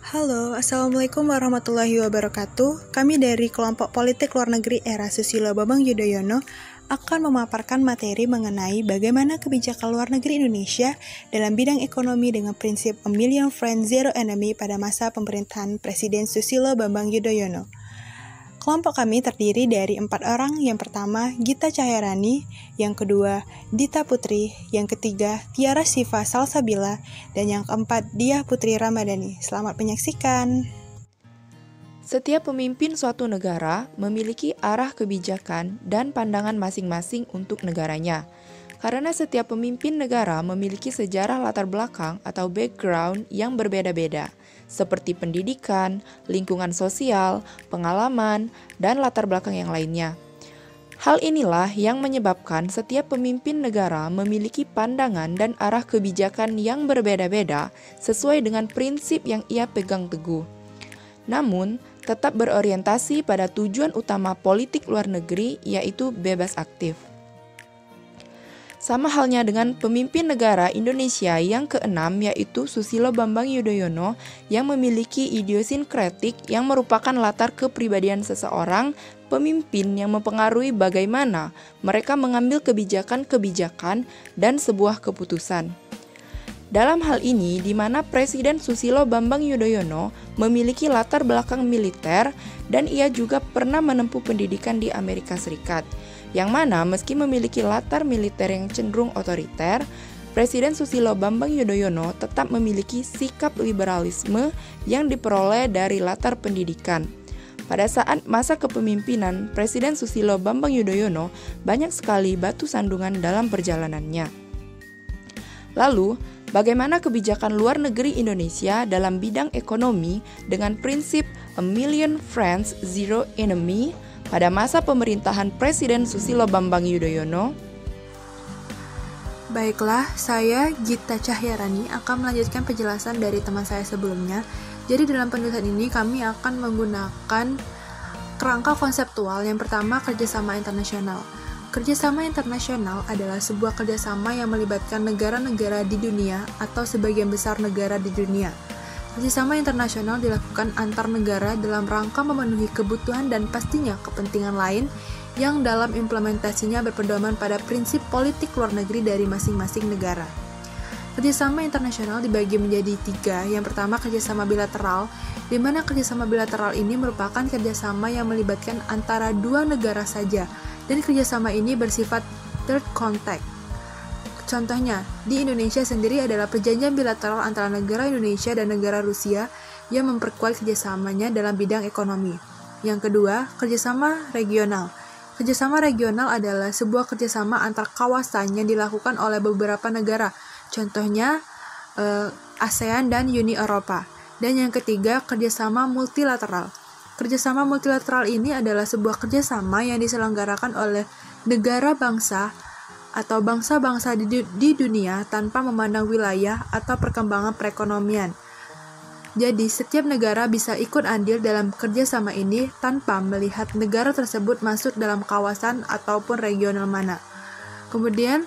Halo, Assalamualaikum warahmatullahi wabarakatuh. Kami dari kelompok politik luar negeri era Susilo Bambang Yudhoyono akan memaparkan materi mengenai bagaimana kebijakan luar negeri Indonesia dalam bidang ekonomi dengan prinsip A Million Friends, Zero Enemy pada masa pemerintahan Presiden Susilo Bambang Yudhoyono. Kelompok kami terdiri dari 4 orang. Yang pertama, Gita Cahyarani. Yang kedua, Dita Putri. Yang ketiga, Tiara Siva Salsabila. Dan yang keempat, Diah Putri Ramadhani. Selamat menyaksikan. Setiap pemimpin suatu negara memiliki arah kebijakan dan pandangan masing-masing untuk negaranya. Karena setiap pemimpin negara memiliki sejarah latar belakang atau background yang berbeda-beda, seperti pendidikan, lingkungan sosial, pengalaman, dan latar belakang yang lainnya. Hal inilah yang menyebabkan setiap pemimpin negara memiliki pandangan dan arah kebijakan yang berbeda-beda sesuai dengan prinsip yang ia pegang teguh. Namun, tetap berorientasi pada tujuan utama politik luar negeri, yaitu bebas aktif. Sama halnya dengan pemimpin negara Indonesia yang keenam, yaitu Susilo Bambang Yudhoyono, yang memiliki idiosinkretik yang merupakan latar kepribadian seseorang pemimpin yang mempengaruhi bagaimana mereka mengambil kebijakan-kebijakan dan sebuah keputusan. Dalam hal ini, di mana Presiden Susilo Bambang Yudhoyono memiliki latar belakang militer dan ia juga pernah menempuh pendidikan di Amerika Serikat, yang mana meski memiliki latar militer yang cenderung otoriter, Presiden Susilo Bambang Yudhoyono tetap memiliki sikap liberalisme yang diperoleh dari latar pendidikan. Pada saat masa kepemimpinan Presiden Susilo Bambang Yudhoyono, banyak sekali batu sandungan dalam perjalanannya. Lalu, bagaimana kebijakan luar negeri Indonesia dalam bidang ekonomi dengan prinsip A Million Friends, Zero Enemy pada masa pemerintahan Presiden Susilo Bambang Yudhoyono? Baiklah, saya Gita Cahyarani akan melanjutkan penjelasan dari teman saya sebelumnya. Jadi dalam penjelasan ini kami akan menggunakan kerangka konseptual. Yang pertama, kerjasama internasional. Kerjasama internasional adalah sebuah kerjasama yang melibatkan negara-negara di dunia atau sebagian besar negara di dunia. Kerjasama internasional dilakukan antar negara dalam rangka memenuhi kebutuhan dan pastinya kepentingan lain yang dalam implementasinya berpedoman pada prinsip politik luar negeri dari masing-masing negara. Kerjasama internasional dibagi menjadi 3. Yang pertama, kerjasama bilateral, di mana kerjasama bilateral ini merupakan kerjasama yang melibatkan antara 2 negara saja, dan kerjasama ini bersifat third contact. Contohnya, di Indonesia sendiri adalah perjanjian bilateral antara negara Indonesia dan negara Rusia yang memperkuat kerjasamanya dalam bidang ekonomi. Yang kedua, kerjasama regional. Kerjasama regional adalah sebuah kerjasama antar kawasan yang dilakukan oleh beberapa negara, contohnya ASEAN dan Uni Eropa. Dan yang ketiga, kerjasama multilateral. Kerjasama multilateral ini adalah sebuah kerjasama yang diselenggarakan oleh negara bangsa atau bangsa-bangsa di dunia tanpa memandang wilayah atau perkembangan perekonomian. Jadi, setiap negara bisa ikut andil dalam kerjasama ini tanpa melihat negara tersebut masuk dalam kawasan ataupun regional mana. Kemudian,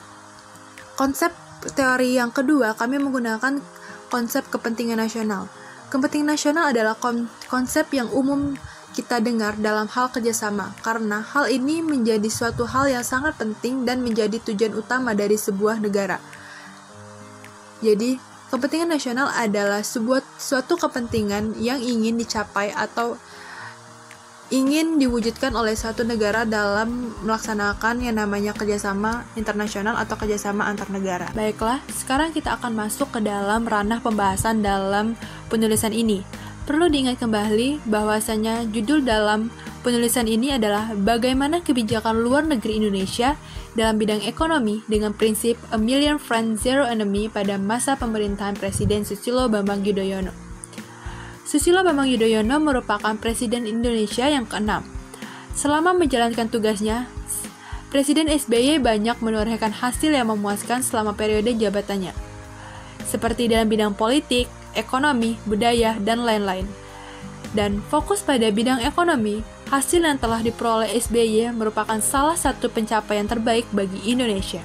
konsep teori yang kedua, kami menggunakan konsep kepentingan nasional. Kepentingan nasional adalah konsep yang umum kita dengar dalam hal kerjasama, karena hal ini menjadi suatu hal yang sangat penting dan menjadi tujuan utama dari sebuah negara. Jadi, kepentingan nasional adalah suatu kepentingan yang ingin dicapai atau ingin diwujudkan oleh suatu negara dalam melaksanakan yang namanya kerjasama internasional atau kerjasama antar negara. Baiklah, sekarang kita akan masuk ke dalam ranah pembahasan dalam penulisan ini. Perlu diingat kembali bahwasanya judul dalam penulisan ini adalah bagaimana kebijakan luar negeri Indonesia dalam bidang ekonomi dengan prinsip A Million Friends, Zero Enemy pada masa pemerintahan Presiden Susilo Bambang Yudhoyono. Susilo Bambang Yudhoyono merupakan Presiden Indonesia yang ke-6. Selama menjalankan tugasnya, Presiden SBY banyak menorehkan hasil yang memuaskan selama periode jabatannya, seperti dalam bidang politik, ekonomi, budaya, dan lain-lain. Dan fokus pada bidang ekonomi, hasil yang telah diperoleh SBY merupakan salah satu pencapaian terbaik bagi Indonesia.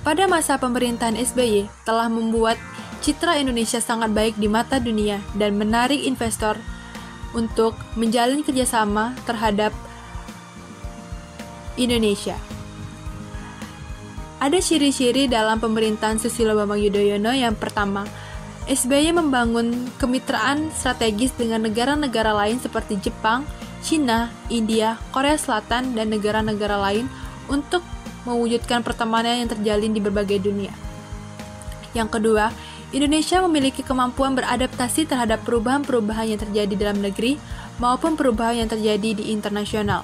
Pada masa pemerintahan SBY telah membuat citra Indonesia sangat baik di mata dunia dan menarik investor untuk menjalin kerjasama terhadap Indonesia. Ada ciri-ciri dalam pemerintahan Susilo Bambang Yudhoyono. Yang pertama, SBY membangun kemitraan strategis dengan negara-negara lain seperti Jepang, Cina, India, Korea Selatan, dan negara-negara lain untuk mewujudkan pertemanan yang terjalin di berbagai dunia. Yang kedua, Indonesia memiliki kemampuan beradaptasi terhadap perubahan-perubahan yang terjadi dalam negeri maupun perubahan yang terjadi di internasional.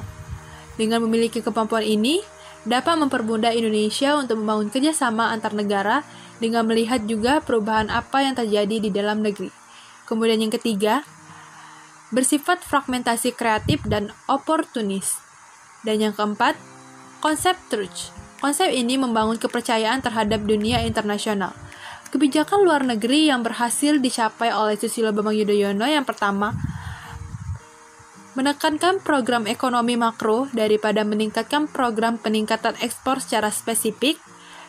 Dengan memiliki kemampuan ini, dapat mempermudah Indonesia untuk membangun kerjasama antar negara dengan melihat juga perubahan apa yang terjadi di dalam negeri. Kemudian yang ketiga, bersifat fragmentasi kreatif dan oportunis. Dan yang keempat, konsep truth. Konsep ini membangun kepercayaan terhadap dunia internasional. Kebijakan luar negeri yang berhasil dicapai oleh Susilo Bambang Yudhoyono yang pertama, menekankan program ekonomi makro daripada meningkatkan program peningkatan ekspor secara spesifik.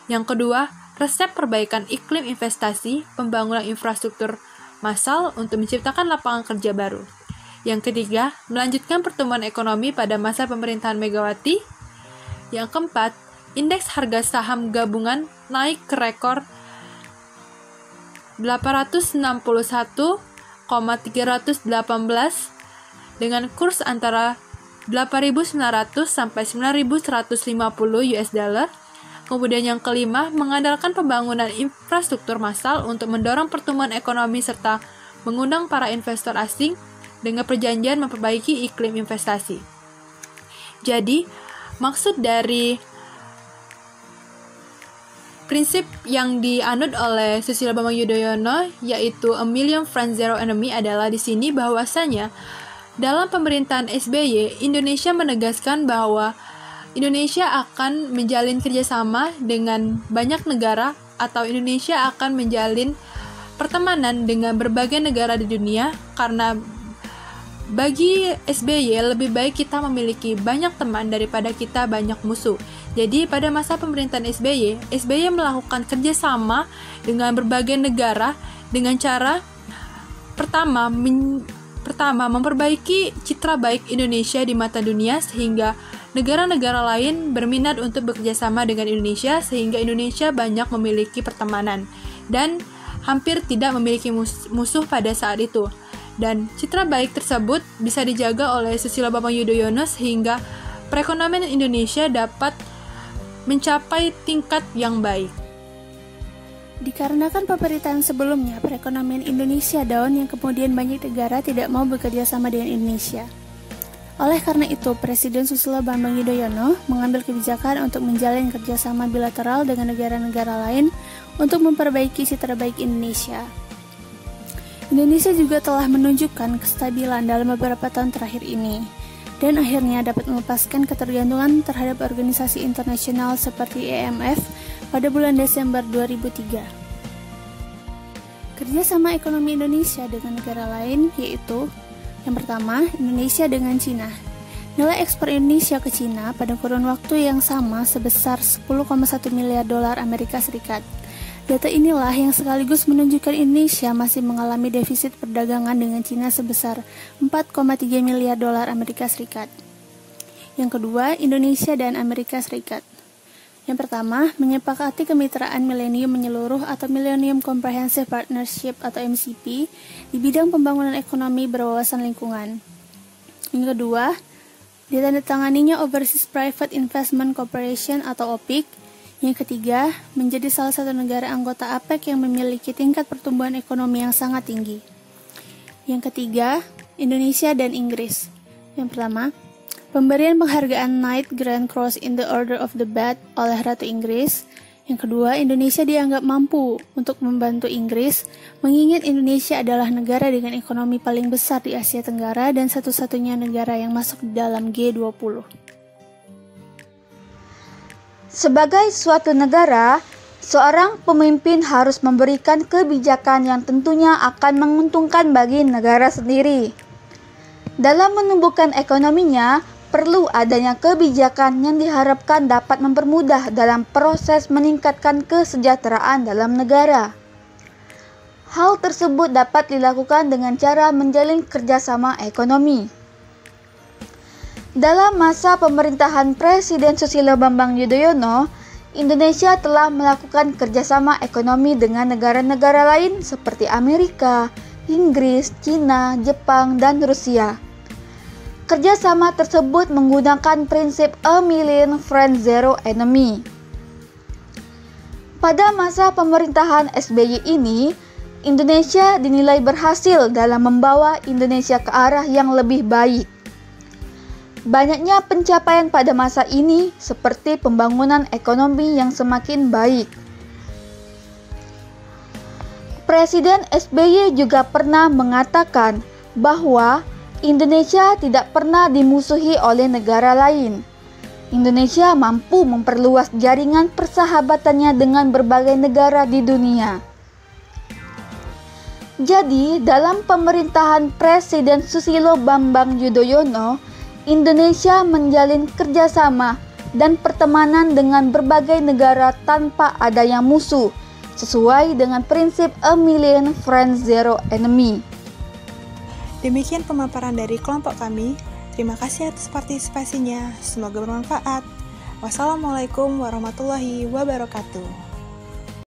Yang kedua, resep perbaikan iklim investasi, pembangunan infrastruktur massal untuk menciptakan lapangan kerja baru. Yang ketiga, melanjutkan pertumbuhan ekonomi pada masa pemerintahan Megawati. Yang keempat, indeks harga saham gabungan naik ke rekor 861,318 dengan kurs antara 8.900 sampai 9.150 US dollar. Kemudian yang kelima, mengandalkan pembangunan infrastruktur massal untuk mendorong pertumbuhan ekonomi serta mengundang para investor asing dengan perjanjian memperbaiki iklim investasi. Jadi, maksud dari prinsip yang dianut oleh Susilo Bambang Yudhoyono yaitu A Million Friends Zero Enemy adalah di sini bahwasanya dalam pemerintahan SBY, Indonesia menegaskan bahwa Indonesia akan menjalin kerjasama dengan banyak negara atau Indonesia akan menjalin pertemanan dengan berbagai negara di dunia karena bagi SBY lebih baik kita memiliki banyak teman daripada kita banyak musuh. Jadi pada masa pemerintahan SBY melakukan kerjasama dengan berbagai negara dengan cara pertama memperbaiki citra baik Indonesia di mata dunia sehingga negara-negara lain berminat untuk bekerjasama dengan Indonesia sehingga Indonesia banyak memiliki pertemanan dan hampir tidak memiliki musuh pada saat itu. Dan citra baik tersebut bisa dijaga oleh Susilo Bambang Yudhoyono sehingga perekonomian Indonesia dapat mencapai tingkat yang baik. Dikarenakan pemerintahan sebelumnya, perekonomian Indonesia down yang kemudian banyak negara tidak mau bekerja sama dengan Indonesia. Oleh karena itu, Presiden Susilo Bambang Yudhoyono mengambil kebijakan untuk menjalin kerjasama bilateral dengan negara-negara lain untuk memperbaiki citra baik Indonesia. Indonesia juga telah menunjukkan kestabilan dalam beberapa tahun terakhir ini, dan akhirnya dapat melepaskan ketergantungan terhadap organisasi internasional seperti IMF pada bulan Desember 2003. Kerjasama ekonomi Indonesia dengan negara lain yaitu yang pertama, Indonesia dengan Cina. Nilai ekspor Indonesia ke Cina pada kurun waktu yang sama sebesar 10,1 miliar dolar Amerika Serikat. Data inilah yang sekaligus menunjukkan Indonesia masih mengalami defisit perdagangan dengan Cina sebesar 4,3 miliar dolar Amerika Serikat. Yang kedua, Indonesia dan Amerika Serikat. Yang pertama, menyepakati kemitraan milenium menyeluruh atau Millennium Comprehensive Partnership atau MCP di bidang pembangunan ekonomi berwawasan lingkungan. Yang kedua, ditandatanganinya Overseas Private Investment Corporation atau OPIC. Yang ketiga, menjadi salah satu negara anggota APEC yang memiliki tingkat pertumbuhan ekonomi yang sangat tinggi. Yang ketiga, Indonesia dan Inggris. Yang pertama, pemberian penghargaan Knight Grand Cross in the Order of the Bath oleh Ratu Inggris. Yang kedua, Indonesia dianggap mampu untuk membantu Inggris, mengingat Indonesia adalah negara dengan ekonomi paling besar di Asia Tenggara dan satu-satunya negara yang masuk di dalam G20. Sebagai suatu negara, seorang pemimpin harus memberikan kebijakan yang tentunya akan menguntungkan bagi negara sendiri. Dalam menumbuhkan ekonominya, perlu adanya kebijakan yang diharapkan dapat mempermudah dalam proses meningkatkan kesejahteraan dalam negara. Hal tersebut dapat dilakukan dengan cara menjalin kerjasama ekonomi. Dalam masa pemerintahan Presiden Susilo Bambang Yudhoyono, Indonesia telah melakukan kerjasama ekonomi dengan negara-negara lain seperti Amerika, Inggris, Cina, Jepang, dan Rusia. Kerjasama tersebut menggunakan prinsip A Million Friends Zero Enemy. Pada masa pemerintahan SBY ini, Indonesia dinilai berhasil dalam membawa Indonesia ke arah yang lebih baik. Banyaknya pencapaian pada masa ini seperti pembangunan ekonomi yang semakin baik. Presiden SBY juga pernah mengatakan bahwa Indonesia tidak pernah dimusuhi oleh negara lain. Indonesia mampu memperluas jaringan persahabatannya dengan berbagai negara di dunia. Jadi, dalam pemerintahan Presiden Susilo Bambang Yudhoyono, Indonesia menjalin kerjasama dan pertemanan dengan berbagai negara tanpa adanya musuh, sesuai dengan prinsip A Million Friends Zero Enemy. Demikian pemaparan dari kelompok kami. Terima kasih atas partisipasinya. Semoga bermanfaat. Wassalamualaikum warahmatullahi wabarakatuh.